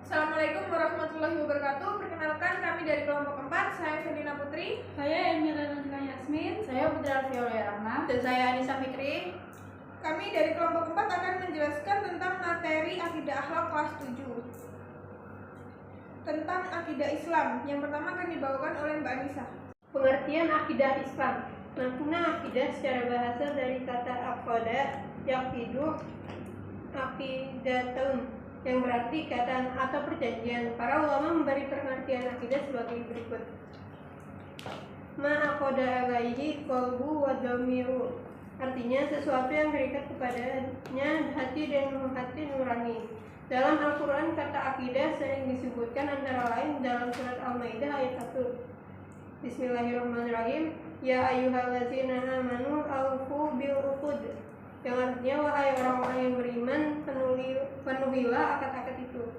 Assalamualaikum warahmatullahi wabarakatuh. Perkenalkan, kami dari kelompok 4. Saya Felina Putri. Saya Emilia Nantika Yasmin. Saya Putra Viola Rahma. Dan saya Anissa Fikri. Kami dari kelompok 4 akan menjelaskan tentang materi akidah akhlak kelas 7. Tentang akidah Islam. Yang pertama akan dibawakan oleh Mbak Anissa. Pengertian akidah Islam. Makna akidah secara bahasa dari kata aqada, yaqidu, aqidatun, yang berarti ikatan atau perjanjian. Para ulama memberi pengertian akidah sebagai berikut. Ma aqada alaihi qalbu wa dhamiru. Artinya sesuatu yang terikat kepadanya hati dan hati nurani. Dalam Al-Quran kata akidah sering disebutkan antara lain dalam surat Al-Maidah ayat 1. Bismillahirrahmanirrahim. Ya ayyuhallazina amanu aufu bil uqud. Yang artinya wahai orang-orang yang beriman, penuhilah akad-akad itu.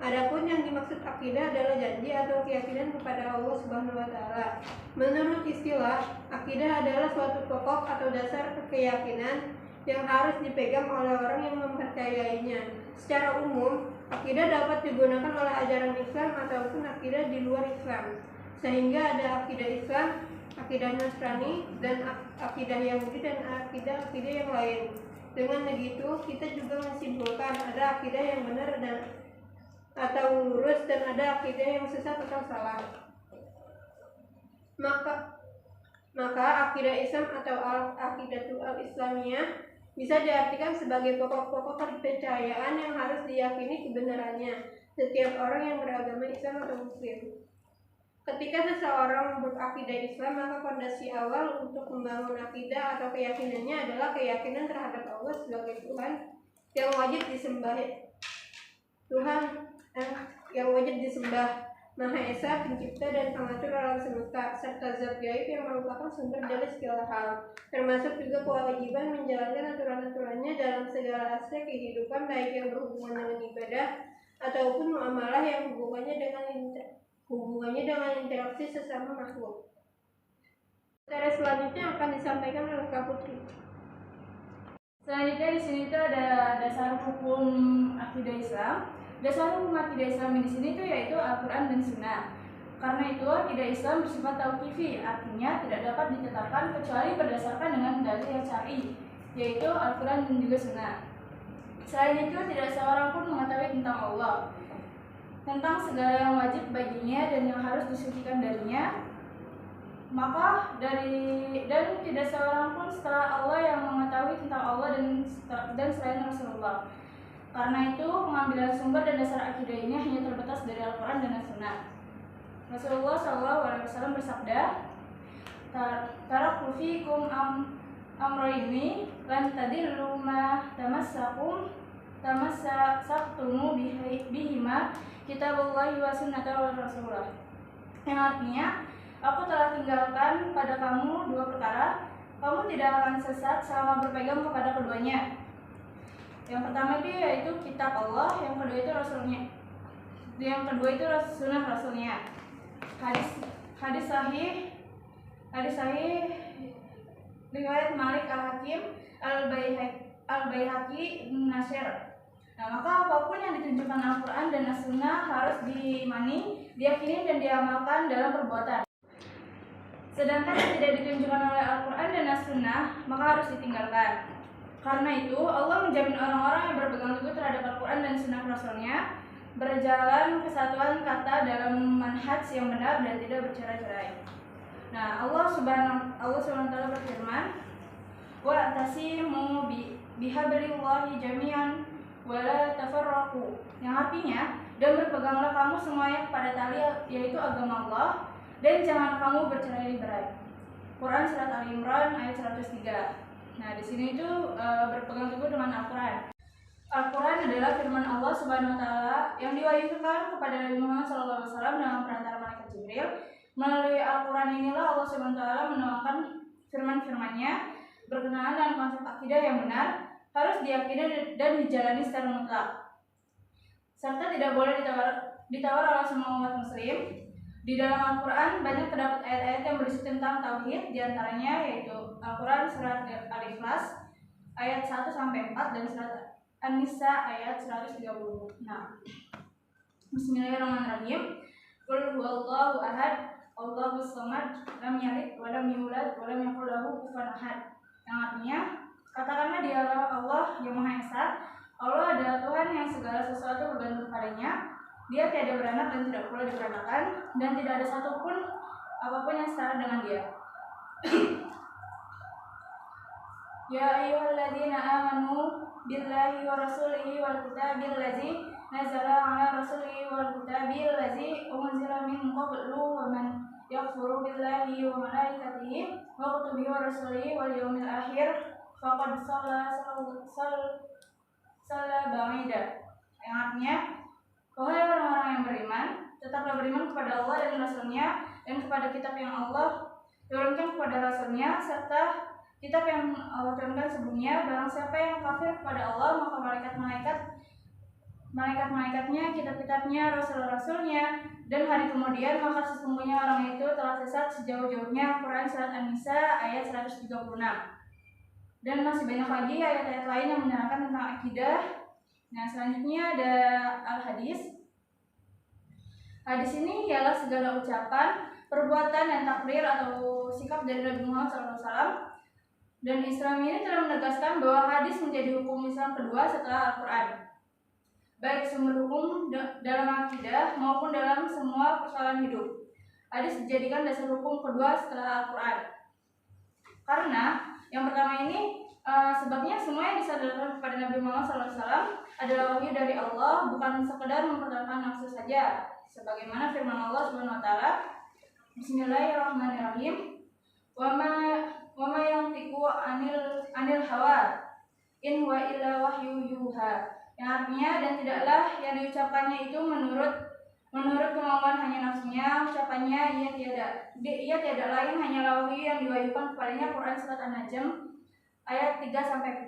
Adapun yang dimaksud akidah adalah janji atau keyakinan kepada Allah Subhanahu wa taala. Menurut istilah, akidah adalah suatu pokok atau dasar keyakinan yang harus dipegang oleh orang yang mempercayainya. Secara umum, akidah dapat digunakan oleh ajaran Islam ataupun akidah di luar Islam. Sehingga ada akidah Islam, akidah Nasrani, dan akidah Yahudi dan akidah-akidah yang lain. Dengan begitu, kita juga menyimpulkan ada akidah yang benar atau lurus dan ada akidah yang sesat atau salah. Maka akidah Islam atau al-aqidatul al-islamiyah bisa diartikan sebagai pokok-pokok kepercayaan yang harus diyakini kebenarannya setiap orang yang beragama Islam atau Muslim. Ketika seseorang berakidah Islam, maka fondasi awal untuk membangun akidah atau keyakinannya adalah keyakinan terhadap Allah sebagai Tuhan yang wajib disembah. Yang wajib disembah, Maha Esa, pencipta dan pengatur alam semesta, serta zat gaib yang merupakan sumber dari segala hal, termasuk juga kewajiban menjalankan aturan-aturannya dalam segala aspek kehidupan, baik yang berhubungan dengan ibadah ataupun muamalah yang hubungannya dengan interaksi sesama makhluk. Materi selanjutnya akan disampaikan oleh Kak Putri. Selanjutnya di sini tuh ada dasar hukum akidah Islam. Dasar hukum akidah Islam di sini tuh yaitu Al-Quran dan Sunnah. Karena itu akidah Islam bersifat tauqifi, artinya tidak dapat ditetapkan kecuali berdasarkan dengan dalil yang syar'i, yaitu Al-Quran dan juga Sunnah. Selain itu tidak seorang pun mengetahui tentang Allah, tentang segala yang wajib baginya dan yang harus disucikan darinya. Dan tidak seorang pun setelah Allah yang mengetahui tentang Allah dan selain Rasulullah. Karena itu pengambilan sumber dan dasar akidah ini hanya terbatas dari Al-Quran dan As-Sunnah. Rasulullah SAW bersabda, Taraktu fikum amroini lan tadillu ma tamassaktumu bihima kitabullahi wa sunnata Rasulullah. Yang artinya, aku telah tinggalkan pada kamu dua perkara, kamu tidak akan sesat selama berpegang kepada keduanya. Yang pertama itu yaitu kitab Allah, yang kedua itu Rasulnya. Yang kedua itu sunnah Rasulnya. Hadis sahih riwayat Malik Al-Hakim Al-Baihaqi Nasir. Nah, maka apapun yang ditunjukkan Al-Quran dan As-Sunnah harus diimani, diyakini dan diamalkan dalam perbuatan. Sedangkan yang tidak ditunjukkan oleh Al-Quran dan As-Sunnah, maka harus ditinggalkan. Karena itu, Allah menjamin orang-orang yang berpegang teguh terhadap Al-Quran dan Sunnah Rasulnya berjalan kesatuan kata dalam manhaj yang benar dan tidak bercerai-cerai. Nah, Allah Subhanahu wa taala berfirman, "Wa'tasimu bihablillahi jami'an wa la tafarraqu." Yang artinya, dan berpeganglah kamu semuanya kepada tali yaitu agama Allah dan jangan kamu bercerai-berai. Quran surat Al-Imran ayat 103. Nah, di sini itu berpegang teguh dengan Al-Quran. Al-Quran adalah firman Allah Subhanahu wa taala yang diwahyukan kepada Nabi Muhammad SAW dengan perantara malaikat Jibril. Melalui Al-Quran inilah Allah Subhanahu wa taala menuangkan firman-firman-Nya berkenaan dengan konsep akidah yang benar, harus diyakini dan dijalani secara mutlak. Serta tidak boleh ditawar oleh semua umat muslim. Di dalam Al-Quran banyak terdapat ayat-ayat yang berisi tentang tauhid, diantaranya yaitu Al-Quran surat Al-Ikhlas ayat 1-4 dan surat An-Nisa ayat 130. Nah, Bismillahirrahmanirrahim. Qul huwallahu ahad, Allahus samad, lam yalid wa lam yulad wa lam yakul lahu kufuwan ahad. Yang artinya, katakanlah dialah Allah yang Maha Esa. Allah adalah Tuhan yang segala sesuatu bergantung padanya. Dia tiada beranak dan tidak pula diberanakan, dan tidak ada satupun apapun yang setara dengan Dia. Ya ayyuhalladzina amanu billahi wa rasulihi wal kitabil ladzi nazala ala rasulihi wal kitabil ladzi unzila min qablu wa man yakfuru billahi wa malaikatihi wa kutubihi wa rasulihi wal yawmil akhir faqad shalla ba'ida. Yang artinya, wahai orang-orang yang beriman, tetaplah beriman kepada Allah dan Rasul-Nya dan kepada kitab yang Allah turunkan kepada Rasul-Nya serta kitab yang Allah turunkan sebelumnya. Barang siapa yang kafir kepada Allah, maka malaikat-malaikatnya, kitab-kitabnya, rasul-rasulnya, dan hari kemudian, maka sesungguhnya orang itu telah sesat sejauh-jauhnya. Quran Surat An-Nisa ayat 136. Dan masih banyak lagi ayat-ayat lain yang menerangkan tentang akidah. Nah, selanjutnya ada Al-Hadis. Hadis ini ialah segala ucapan, perbuatan, dan takrir atau sikap dari Nabi Muhammad SAW. Dan Islam ini telah menegaskan bahwa hadis menjadi hukum Islam kedua setelah Al-Quran, baik sumber hukum dalam akidah maupun dalam semua persoalan hidup. Hadis dijadikan dasar hukum kedua setelah Al-Quran. Karena yang pertama ini sebabnya semua yang disadarkan kepada Nabi Muhammad SAW adalah wahyu dari Allah, bukan sekedar mempertahankan nafsu saja. Sebagaimana firman Allah Subhanahu Wa Taala, Bismillahirrahmanirrahim. Wa ma yantiqu anil hawa in wa illa wahyu yuha. Yang artinya, dan tidaklah yang diucapkannya itu menurut kemauan hanya nafsunya. Ucapannya ia tiada lain hanyalah wahyu yang diwahyukan kepadanya. Quran Surat An-Najm ayat 3-4.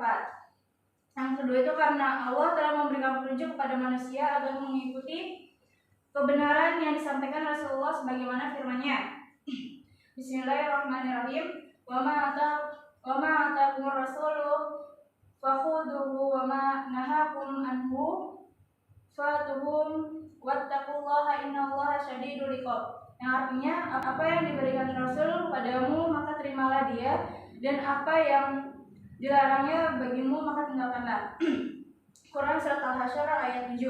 Yang kedua itu karena Allah telah memberikan petunjuk kepada manusia agar mengikuti kebenaran yang disampaikan Rasulullah sebagaimana firman-Nya. Bismillahirrahmanirrahim. Wa ma atakumur rasulu fakhudhuhu wa ma nahakum anhu fatuhum wattaqullaha innallaha syadidul iqab. Yang artinya, apa yang diberikan Rasul padamu maka terimalah dia, dan apa yang dilarangnya bagimu maka tinggalkanlah. Quran Surat Al-Hasyr ayat 7.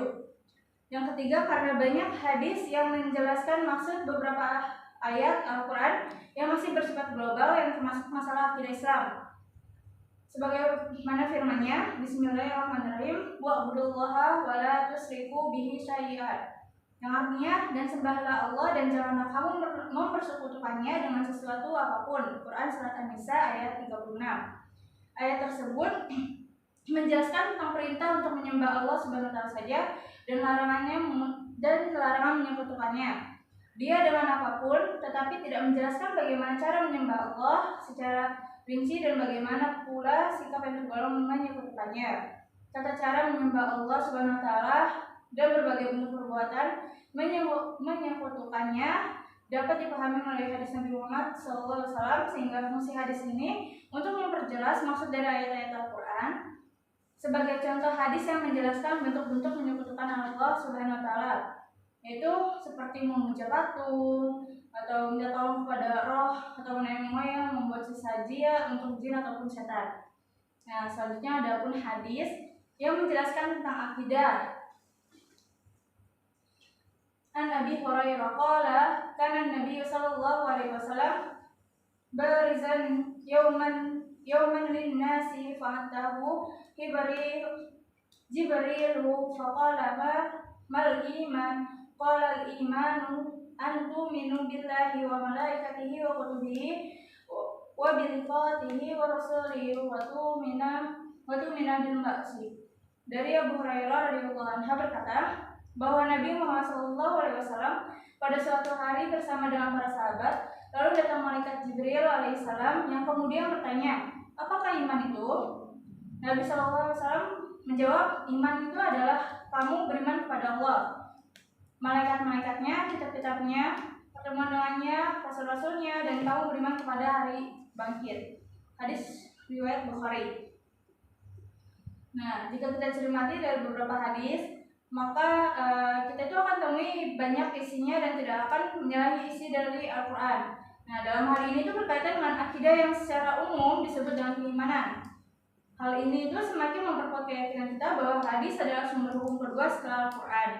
Yang ketiga, karena banyak hadis yang menjelaskan maksud beberapa ayat Al-Quran yang masih bersifat global yang termasuk masalah akidah Islam. Sebagaimana firman-Nya, Bismillahirrahmanirrahim, wa'budullaha wa la tusyriku bihi syai'an. Yang artinya, dan sembahlah Allah dan janganlah kamu mempersekutukannya dengan sesuatu apapun. Quran Surat An-Nisa ayat 36. Ayat tersebut menjelaskan tentang perintah untuk menyembah Allah Subhanahu Wa Taala saja dan larangan menyekutukannya Dia dengan apapun, tetapi tidak menjelaskan bagaimana cara menyembah Allah secara rinci dan bagaimana pula sikap yang tergolong menyekutukannya. Tata cara menyembah Allah Subhanahu Wa Taala dan berbagai bentuk perbuatan menyekutukannya dapat dipahami melalui hadis Nabi Muhammad SAW, sehingga fungsi hadis ini untuk memperjelas maksud dari ayat-ayat Al-Quran. Sebagai contoh hadis yang menjelaskan bentuk-bentuk menyekutukan Allah Subhanahu Wa Taala, yaitu seperti memuja patung atau minta tolong kepada roh atau nenek moyang, membuat sesaji untuk jin ataupun setan. Nah, selanjutnya ada pun hadis yang menjelaskan tentang akidah. An Abi Hurairah qala kana Nabi sallallahu alaihi wasallam barizan yauman lin-nasi fa'atahu Jibril faqala mal iman qala al-imanu an tu'minu billahi wa malaikatihi wa kutubihi wa bi liqatihi wa rasulihi wa tu'mina bil ba'si. Dari Abu Hurairah radhiyallahu anhu berkata bahwa Nabi Muhammad SAW pada suatu hari bersama dengan para sahabat, lalu datang malaikat Jibril alaihissalam yang kemudian bertanya, apakah iman itu? Nabi SAW menjawab, iman itu adalah kamu beriman kepada Allah, malaikat-malaikatnya, kitab-kitabnya, pertemuan dengannya, rasul-rasulnya, dan kamu beriman kepada hari bangkit. Hadis riwayat Bukhari. Nah, jika kita cermati dari beberapa hadis, maka kita itu akan tahu ini banyak isinya dan tidak akan menyalahi isi dari Al-Quran. Nah, dalam hal ini itu berkaitan dengan akidah yang secara umum disebut dengan keimanan. Hal ini itu semakin memperkuat keyakinan kita bahwa hadis adalah sumber hukum kedua setelah Al-Quran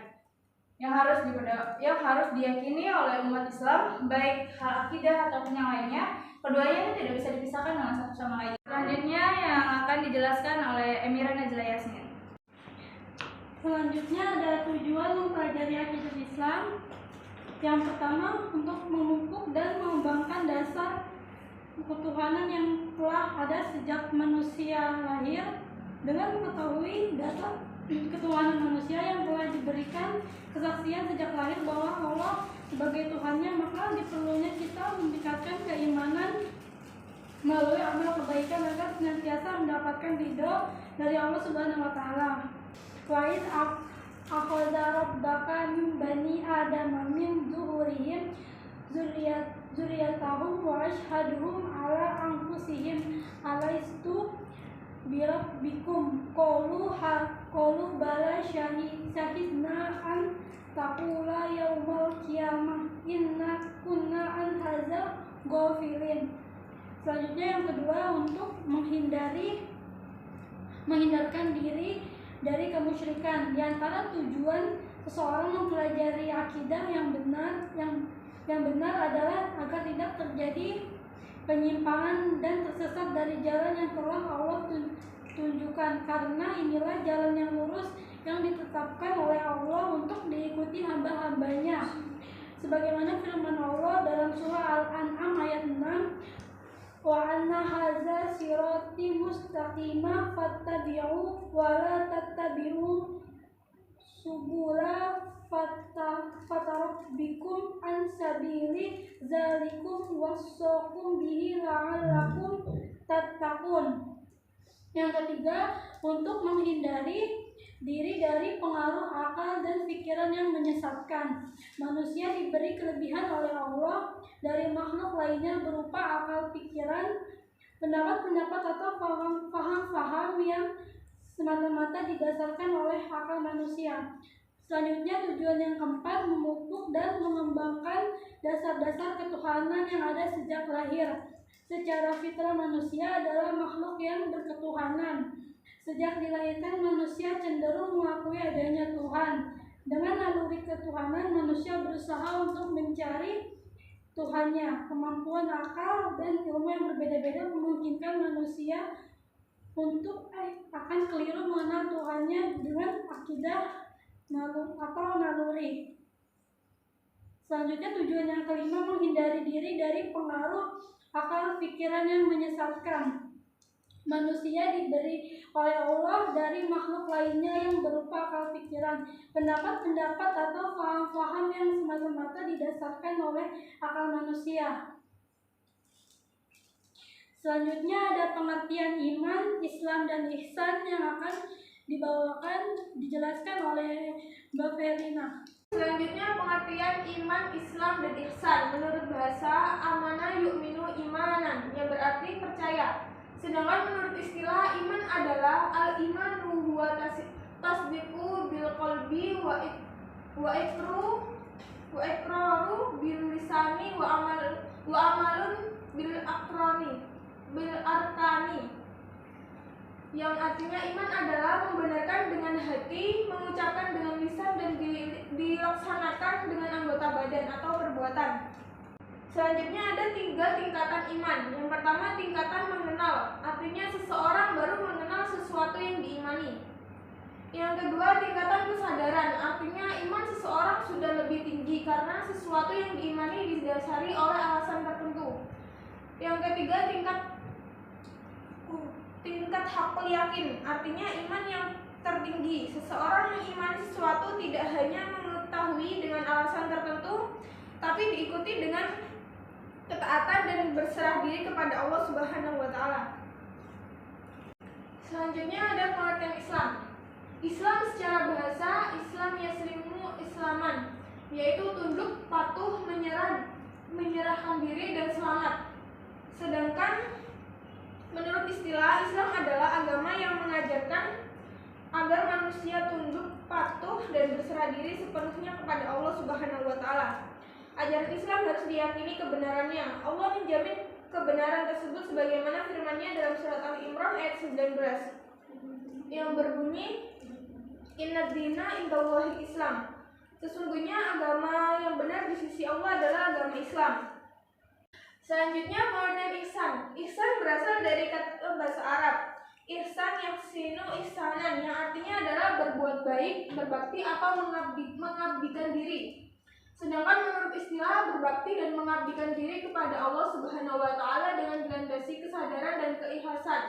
yang harus diyakini oleh umat Islam, baik hal akidah ataupun yang lainnya. Keduanya itu tidak bisa dipisahkan dengan satu sama lain. Selanjutnya yang akan dijelaskan oleh Emira Najla Yasmin. Selanjutnya ada tujuan mempelajari akidah Islam. Yang pertama, untuk memupuk dan mengembangkan dasar ketuhanan yang telah ada sejak manusia lahir. Dengan mengetahui dasar ketuhanan manusia yang telah diberikan kesaksian sejak lahir bahwa Allah sebagai Tuhannya, maka diperlunya kita meningkatkan keimanan melalui amal kebaikan agar senantiasa mendapatkan ridho dari Allah Subhanahu wa taala. Wa'id akhadha rabbaka min bani Adam min zuhurihim zurriyatahum wa ashhaduhum ala anfusihim alaistu birabbikum qalu bala syahidna an taqula yaumal qiyamah inna kunna an hadza ghafilin. Selanjutnya yang kedua, untuk menghindarkan diri dari kemusyrikan. Di antara tujuan seseorang mempelajari akidah yang benar adalah agar tidak terjadi penyimpangan dan tersesat dari jalan yang telah Allah tunjukkan, karena inilah jalan yang lurus yang ditetapkan oleh Allah untuk diikuti hamba-hambanya. Sebagaimana firman Allah dalam surah Al-An'am ayat 6, wa anna hadza sirati mustaqima fattabi'u wa la tattabi'u subula fatarabbikum an sabili zalikum wassaqum bihi la'allakum tattaqun. Yang ketiga, untuk menghindari diri dari pengaruh akal dan pikiran yang menyesatkan. Manusia diberi kelebihan oleh Allah dari makhluk lainnya berupa akal pikiran, pendapat-pendapat atau paham-paham yang semata-mata didasarkan oleh akal manusia. Selanjutnya, tujuan yang keempat, memupuk dan mengembangkan dasar-dasar ketuhanan yang ada sejak lahir. Secara fitrah manusia adalah makhluk yang berketuhanan. Sejak dilahirkan, manusia cenderung mengakui adanya Tuhan. Dengan naluri ketuhanan, manusia berusaha untuk mencari Tuhannya. Kemampuan akal dan ilmu yang berbeda-beda memungkinkan manusia untuk akan keliru mengenal Tuhannya dengan akidah atau naluri. Selanjutnya, tujuan yang kelima, menghindari diri dari pengaruh akal pikiran yang menyesatkan. Manusia diberi oleh Allah dari makhluk lainnya yang berupa akal pikiran, pendapat-pendapat atau paham-paham yang semata-mata didasarkan oleh akal manusia. Selanjutnya ada pengertian iman, Islam, dan ihsan yang akan dijelaskan oleh Mbak Felina. Selanjutnya pengertian iman, Islam, dan ihsan. Menurut bahasa amana yu'minu imanan, yang berarti percaya. Sedangkan menurut istilah iman adalah al-imanu huwa tasdiqu bil qalbi wa iqraru bil lisani wa amalun bil arkani. Yang artinya iman adalah membenarkan dengan hati, mengucapkan dengan lisan, dan dilaksanakan dengan anggota badan atau perbuatan. Selanjutnya ada 3 tingkatan iman. Yang pertama, tingkatan mengenal, artinya seseorang baru mengenal sesuatu yang diimani. Yang kedua, tingkatan kesadaran, artinya iman seseorang sudah lebih tinggi karena sesuatu yang diimani didasari oleh alasan tertentu. Yang ketiga, tingkat hakul yakin, artinya iman yang tertinggi. Seseorang mengimani sesuatu tidak hanya mengetahui dengan alasan tertentu, tapi diikuti dengan ketaatan dan berserah diri kepada Allah Subhanahu wa taala. Selanjutnya ada pengertian Islam. Islam secara bahasa, Islam yaslimu islaman, yaitu tunduk, patuh, menyerahkan diri dan selamat. Sedangkan menurut istilah, Islam adalah agama yang mengajarkan agar manusia tunduk, patuh, dan berserah diri sepenuhnya kepada Allah Subhanahu wa Ta'ala. Ajaran Islam harus diyakini kebenarannya. Allah menjamin kebenaran tersebut sebagaimana firman-Nya dalam surat Al-Imran ayat 19 yang berbunyi, Inna dina indallahi Islam. Sesungguhnya agama yang benar di sisi Allah adalah agama Islam. Selanjutnya, pengertian ihsan. Ihsan berasal dari kata bahasa Arab ihsan yahsinu ihsanan, yang artinya adalah berbuat baik, berbakti atau mengabdikan diri. Sedangkan menurut istilah, berbakti dan mengabdikan diri kepada Allah Subhanahu wa Ta'ala dengan dilandasi kesadaran dan keikhlasan.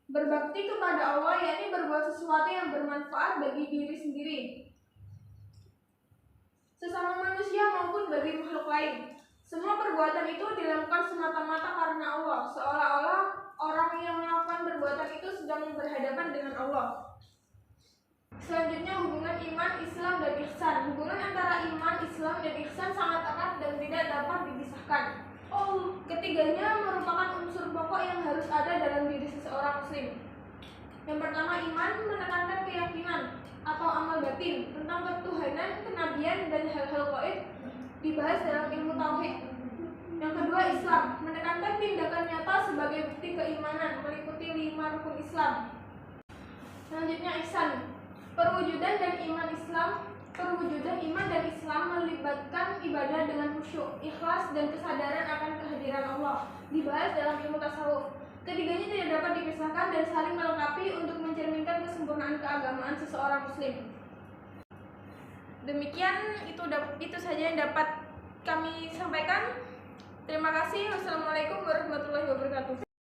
Berbakti kepada Allah yakni berbuat sesuatu yang bermanfaat bagi diri sendiri, sesama manusia maupun bagi makhluk lain. Semua perbuatan itu dilakukan semata-mata karena Allah, seolah-olah orang yang melakukan perbuatan itu sedang berhadapan dengan Allah. Selanjutnya, hubungan iman, Islam, dan ihsan. Hubungan antara iman, Islam, dan ihsan sangat erat dan tidak dapat dipisahkan. Ketiganya merupakan unsur pokok yang harus ada dalam diri seseorang muslim. Yang pertama, iman menekankan keyakinan atau amal batin tentang ketuhanan, kenabian, dan hal-hal gaib dibahas dalam ilmu tauhid. Yang kedua, Islam menekankan tindakan nyata sebagai bukti keimanan meliputi 5 rukun Islam. Selanjutnya, ihsan. Perwujudan iman dan Islam melibatkan ibadah dengan khusyuk, ikhlas, dan kesadaran akan kehadiran Allah dibahas dalam ilmu tasawuf. Ketiganya tidak dapat dipisahkan dan saling melengkapi untuk mencerminkan kesempurnaan keagamaan seseorang muslim. Demikian itu saja yang dapat kami sampaikan. Terima kasih. Wassalamualaikum warahmatullahi wabarakatuh.